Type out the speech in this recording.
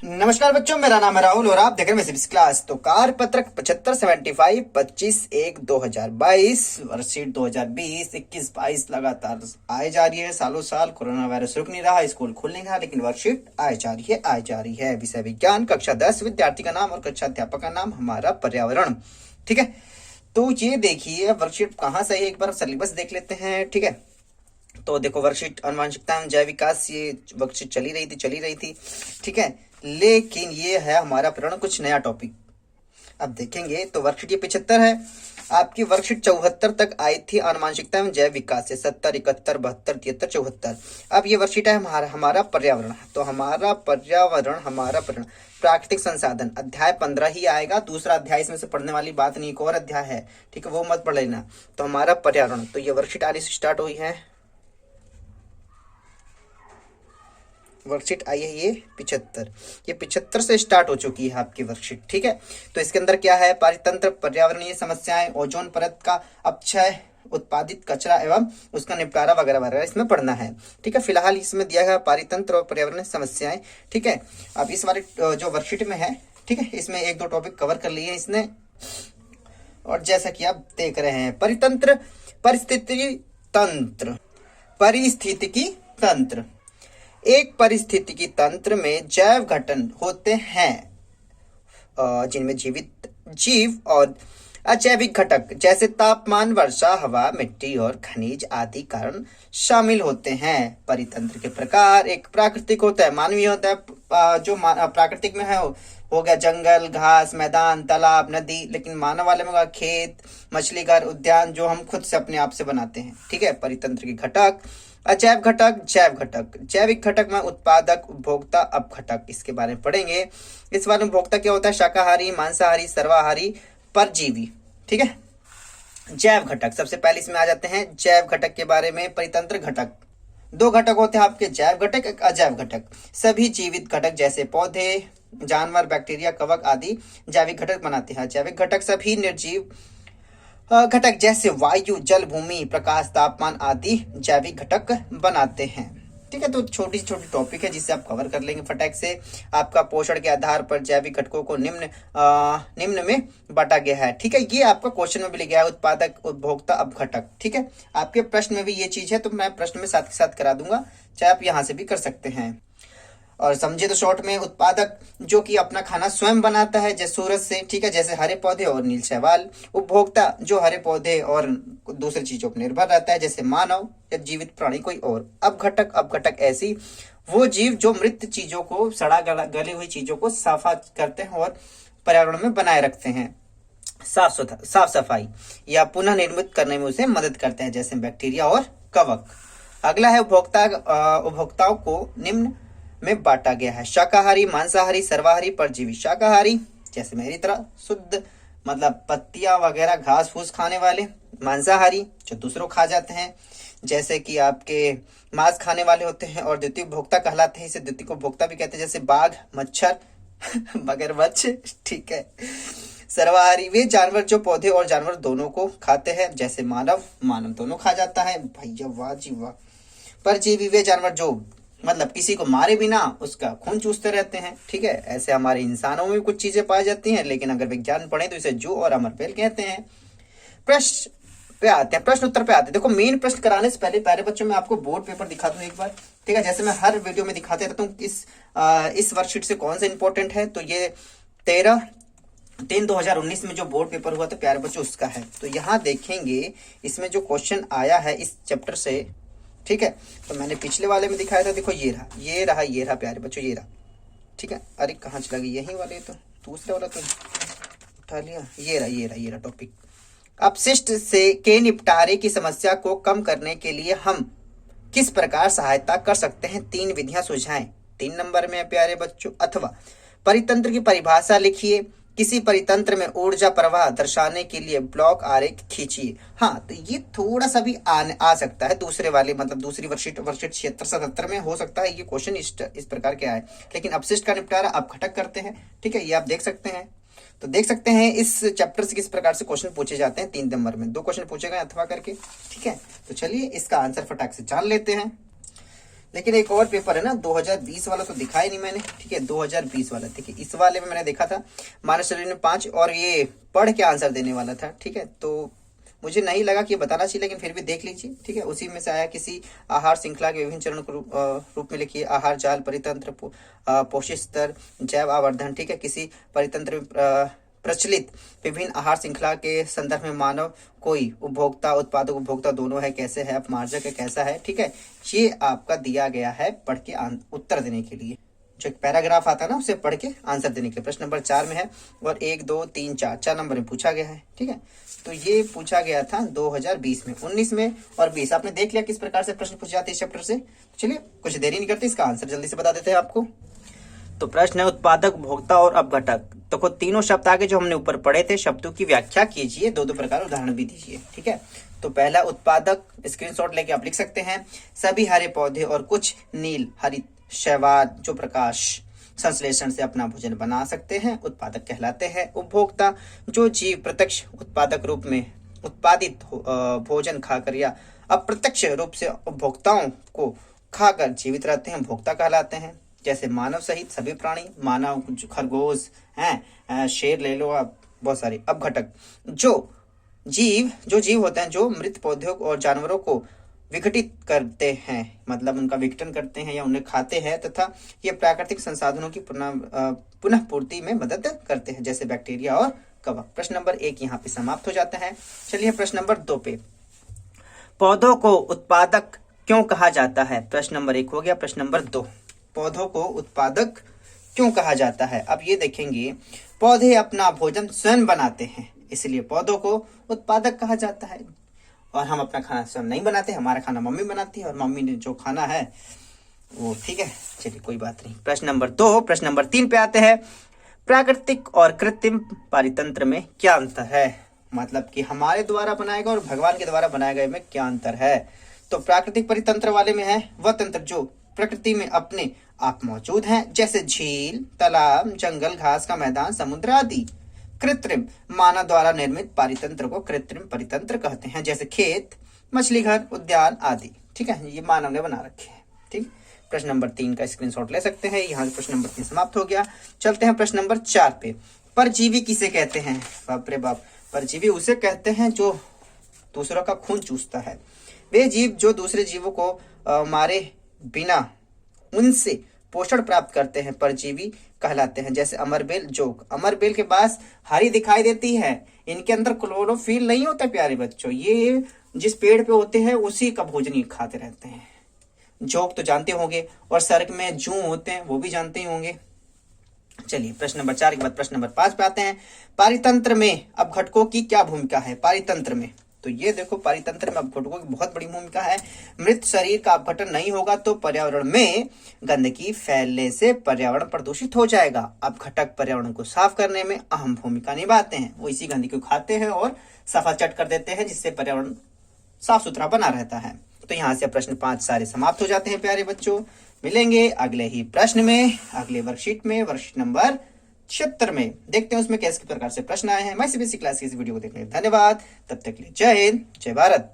नमस्कार बच्चों, मेरा नाम है राहुल और आप देख रहे हैं मेरी क्लास। तो कार पत्रक 7575 25/1/2022 वर्कशीट 2020 21-22 लगातार आए जा रही है। सालों साल कोरोना वायरस रुक नहीं रहा, स्कूल खुल नहीं रहा, लेकिन वर्कशीट आए जा रही है। विषय विज्ञान, कक्षा 10, विद्यार्थी का नाम और कक्षा अध्यापक का नाम हमारा पर्यावरण। ठीक है, तो ये देखिए वर्कशीट कहाँ से है, एक बार सिलेबस देख लेते हैं। ठीक है, तो देखो वर्कशीट आनुवंशिकता एवं जैव विकास, ये वर्कशीट चली रही थी। ठीक है, लेकिन ये है हमारा पर्यावरण, कुछ नया टॉपिक। अब देखेंगे तो वर्कशीट ये 75 है। आपकी वर्कशीट 74 तक आई थी आनुवंशिकता एवं जैव विकास से, 70, 71, 72, 73, 74। अब ये वर्कशीट है हमारा पर्यावरण। तो हमारा पर्यावरण प्राकृतिक संसाधन अध्याय 15 ही आएगा। दूसरा अध्याय इसमें से पढ़ने वाली बात नहीं, एक और अध्याय है, ठीक है, वो मत पढ़ लेना। तो हमारा पर्यावरण, तो ये वर्कशीट आने से स्टार्ट हुई है। वर्कशीट आई है ये 75, ये 75 से स्टार्ट हो चुकी है आपकी वर्कशीट। ठीक है, तो इसके अंदर क्या है, पारितंत्र, पर्यावरणीय समस्याएं, ओजोन परत का अपक्षय, उत्पादित कचरा एवं उसका निपटारा वगैरह वगैरह इसमें पढ़ना है। ठीक है, फिलहाल इसमें दिया गया पारितंत्र और पर्यावरणीय समस्याएं। ठीक है, अब इस वाले जो वर्कशीट में है, ठीक है, इसमें एक दो टॉपिक कवर कर लिए इसने। और जैसा कि आप देख रहे हैं, परितंत्र, परिस्थितिकी तंत्र। एक परिस्थितिकी तंत्र में जैव घटन होते हैं जिनमें जीवित जीव और अजैविक घटक जैसे तापमान, वर्षा, हवा, मिट्टी और खनिज आदि कारण शामिल होते हैं। परितंत्र के प्रकार, एक प्राकृतिक होता है, मानवीय होता है। जो प्राकृतिक में है हो गया जंगल, घास, मैदान, तालाब, नदी। लेकिन मानव वाले में होगा खेत, मछली घर, उद्यान, जो हम खुद से अपने आप से बनाते हैं। ठीक है, परितंत्र के घटक, अजैव घटक, जैव घटक। जैविक घटक में उत्पादक, उपभोक्ता, अपघटक, इसके बारे में पढ़ेंगे। इस बारे में उपभोक्ता क्या होता है, शाकाहारी, मांसाहारी, सर्वाहारी, परजीवी। ठीक है, जैव घटक, सबसे पहले इसमें आ जाते हैं जैव घटक के बारे में। परितंत्र घटक, दो घटक होते हैं आपके, जैव घटक, एक अजैव घटक। सभी जीवित घटक जैसे पौधे, जानवर, बैक्टीरिया, कवक आदि जैविक घटक बनाते हैं। जैविक घटक सभी निर्जीव घटक जैसे वायु, जल, भूमि, प्रकाश, तापमान आदि जैविक घटक बनाते हैं। ठीक है, तो छोटी छोटी टॉपिक है जिसे आप कवर कर लेंगे फटाक से। आपका पोषण के आधार पर जैविक घटकों को निम्न में बांटा गया है। ठीक है, ये आपका क्वेश्चन में भी लिखा है, उत्पादक, उपभोक्ता, अपघटक। ठीक है, आपके प्रश्न में भी ये चीज है, तो मैं प्रश्न में साथ के साथ करा दूंगा, चाहे आप यहाँ से भी कर सकते हैं। और समझे तो शॉर्ट में, उत्पादक जो कि अपना खाना स्वयं बनाता है जैसे सूरज से, ठीक है, जैसे हरे पौधे और नील शैवाल। उपभोक्ता जो हरे पौधे और दूसरी चीजों पर निर्भर रहता है जैसे मानव या जीवित प्राणी कोई और। अपघटक ऐसी वो जीव जो मृत चीजों को, सड़ा गली हुई चीजों को साफा करते हैं और पर्यावरण में बनाए रखते हैं। साफ सफाई या पुनः निर्मित करने में उसे मदद करते हैं जैसे बैक्टीरिया और कवक। अगला है उपभोक्ताओं को निम्न में बांटा गया है, शाकाहारी, मांसाहारी, सर्वाहारी, परजीवी। शाकाहारी जैसे मेरी तरह शुद्ध, मतलब पत्तियां वगैरह, घास फूस खाने वाले। मांसाहारी जो दूसरों खा जाते हैं, जैसे कि आपके मांस खाने वाले होते हैं। और द्वितीय उपभोक्ता कहलाते हैं, इसे द्वितीय उपभोक्ता भी कहते हैं, जैसे बाघ, मच्छर, मगरमच्छ। ठीक है, सर्वाहारी वे जानवर जो पौधे और जानवर दोनों को खाते हैं, जैसे मानव दोनों खा जाता है। भैया वाह जी वाह। परजीवी वे जानवर जो मतलब किसी को मारे बिना उसका खून चूसते रहते हैं। ठीक है, ऐसे हमारे इंसानों में भी कुछ चीजें पाई जाती हैं, लेकिन अगर विज्ञान पढ़े तो इसे जू और अमरपेल कहते हैं। प्रश्न पे आते हैं, प्रश्न उत्तर पे आते हैं। देखो, मेन प्रश्न कराने से पहले प्यारे बच्चों मैं आपको बोर्ड पेपर दिखा दूं एक बार। ठीक है, जैसे मैं हर वीडियो में दिखाते रहता हूँ इस वर्कशीट से कौन सा इंपॉर्टेंट है। तो ये 13/3/2019 में जो बोर्ड पेपर हुआ था प्यारे बच्चों, उसका है। तो यहाँ देखेंगे इसमें जो क्वेश्चन आया है इस चैप्टर से। ठीक है, तो मैंने पिछले वाले में दिखाया था, देखो ये रहा प्यारे बच्चों, ये रहा। ठीक है, अरे कहाँ चला गया, यही वाले, तो दूसरे वाला तो उठा लिया। ये रहा टॉपिक। अपशिष्ट से के निपटारे की समस्या को कम करने के लिए हम किस प्रकार सहायता कर सकते हैं, 3 विधियां सुझाएं। 3 नंबर में है प्यारे बच्चों। अथवा परितंत्र की परिभाषा लिखिए, किसी परितंत्र में ऊर्जा प्रवाह दर्शाने के लिए ब्लॉक आरेख खींचिए। हाँ, तो ये थोड़ा सा भी आ सकता है दूसरे वाले, मतलब दूसरी वर्कशीट 76-77 में हो सकता है ये क्वेश्चन इस प्रकार के आए। लेकिन अपशिष्ट का निपटारा अपघटक करते हैं। ठीक है, ये आप देख सकते हैं। तो देख सकते हैं इस चैप्टर से किस प्रकार से क्वेश्चन पूछे जाते हैं। 3 नंबर में 2 क्वेश्चन पूछे गए अथवा करके। ठीक है, तो चलिए इसका आंसर फटाक से जान लेते हैं। लेकिन एक और पेपर है ना 2020 वाला तो दिखाई नहीं मैंने, ठीक है 2020 वाला, ठीक है इस वाले में मैंने देखा था मानव शरीर में 5 और ये पढ़ के आंसर देने वाला था, ठीक है तो मुझे नहीं लगा कि बताना चाहिए, लेकिन फिर भी देख लीजिए, ठीक है उसी में से आया किसी आहार श्रृंखला के विभिन्न चरणों के रूप में लिखिए, आहार जाल, परितंत्र, पोषक स्तर, जैव आवर्धन, ठीक है किसी परितंत्र में प्रचलित विभिन्न आहार श्रृंखला के संदर्भ में मानव कोई उपभोक्ता, उत्पादक उपभोक्ता दोनों है, कैसे है, अपमार्जक है, कैसा है, ठीक है ये आपका दिया गया है पढ़ के उत्तर देने के लिए, जो एक पैराग्राफ आता है ना उसे पढ़ के आंसर देने के लिए। प्रश्न नंबर 4 में है और 1 2 3 4 नंबर में पूछा गया है, ठीक है तो ये पूछा गया था 2020 में, 19 में और 20। आपने देख लिया किस प्रकार से प्रश्न पूछे जाते हैं इस चैप्टर से। चलिए कुछ देरी नहीं करते, इसका आंसर जल्दी से बता देते हैं आपको। तो प्रश्न है उत्पादक, उपभोक्ता और अपघटक। तो को तीनों शब्द आगे जो हमने ऊपर पढ़े थे शब्दों की व्याख्या कीजिए, दो प्रकार उदाहरण भी दीजिए, ठीक है। तो पहला उत्पादक, स्क्रीनशॉट लेके आप लिख सकते हैं, सभी हरे पौधे और कुछ नील हरित शैवाल जो प्रकाश संश्लेषण से अपना भोजन बना सकते हैं उत्पादक कहलाते हैं। उपभोक्ता, जो जीव प्रत्यक्ष उत्पादक रूप में उत्पादित भोजन खाकर या अप्रत्यक्ष रूप से उपभोक्ताओं को खाकर जीवित रहते हैं भोक्ता कहलाते हैं, जैसे मानव सहित सभी प्राणी, मानव, खरगोश हैं, शेर ले लो आप, बहुत सारे। अपघटक, जो जीव होते हैं जो मृत पौधों और जानवरों को विघटित करते हैं, मतलब उनका विघटन करते हैं या उन्हें खाते हैं, तथा ये प्राकृतिक संसाधनों की पुनः पूर्ति में मदद करते हैं, जैसे बैक्टीरिया और कवक। प्रश्न नंबर 1 यहाँ पे समाप्त हो जाता है। चलिए प्रश्न नंबर 2 पे, पौधों को उत्पादक क्यों कहा जाता है? प्रश्न नंबर 1 हो गया। प्रश्न नंबर 2, पौधों को उत्पादक क्यों कहा जाता है? अब ये देखेंगे, पौधे अपना भोजन स्वयं बनाते हैं इसलिए पौधों को उत्पादक कहा जाता है, और हम अपना खाना स्वयं नहीं बनाते, हमारा खाना मम्मी बनाती है और मम्मी ने जो खाना है वो, ठीक है चलिए कोई बात नहीं। प्रश्न नंबर 2, प्रश्न नंबर 3 पे आते हैं, प्राकृतिक और कृत्रिम पारितंत्र में क्या अंतर है? मतलब कि हमारे द्वारा बनाए गए और भगवान के द्वारा बनाए गए में क्या अंतर है? तो प्राकृतिक परितंत्र वाले में है वह तंत्र जो प्रकृति में अपने आप मौजूद हैं, जैसे झील, तालाब, जंगल, घास का मैदान, समुद्र आदि। कृत्रिम, मानव द्वारा निर्मित पारितंत्र को कृत्रिम परितंत्र कहते हैं, जैसे खेत, मछली घर, उद्यान आदि, ठीक है ये मानव ने बना रखे हैं, ठीक। प्रश्न नंबर 3 का स्क्रीनशॉट ले सकते हैं, यहाँ प्रश्न नंबर 3 समाप्त हो गया। चलते हैं प्रश्न नंबर 4 पे, परजीवी किसे कहते हैं? बाप रे बाप, परजीवी उसे कहते हैं जो दूसरों का खून चूसता है। वे जीव जो दूसरे जीवों को मारे बिना उनसे पोषण प्राप्त करते हैं परजीवी कहलाते हैं, जैसे अमरबेल, जोक। अमरबेल के पास हरी दिखाई देती है, इनके अंदर क्लोरोफिल नहीं होता प्यारे बच्चों, ये जिस पेड़ पे होते हैं उसी का भोजन ये खाते रहते हैं। जोक तो जानते होंगे, और सर्ग में जू होते हैं वो भी जानते ही होंगे। चलिए प्रश्न नंबर 4 के बाद प्रश्न नंबर 5 पे आते हैं, पारितंत्र में अपघटकों की क्या भूमिका है? पारितंत्र में तो ये देखो, पारितंत्र में अपघटकों की बहुत बड़ी भूमिका है। मृत शरीर का अपघटन नहीं होगा तो पर्यावरण में गंदगी फैलने से पर्यावरण प्रदूषित हो जाएगा। अपघटक पर्यावरण को साफ करने में अहम भूमिका निभाते हैं, वो इसी गंदगी को खाते हैं और सफा चट कर देते हैं, जिससे पर्यावरण साफ सुथरा बना रहता है। तो यहाँ से प्रश्न 5 सारे समाप्त हो जाते हैं प्यारे बच्चों। मिलेंगे अगले ही प्रश्न में, अगले वर्कशीट में, वर्कशीट नंबर 76 में। देखते हैं उसमें कैसे प्रकार से प्रश्न आए हैं। मैं सीबीएसई क्लास की इस वीडियो को देखने के लिए धन्यवाद। तब तक के लिए जय हिंद, जय भारत।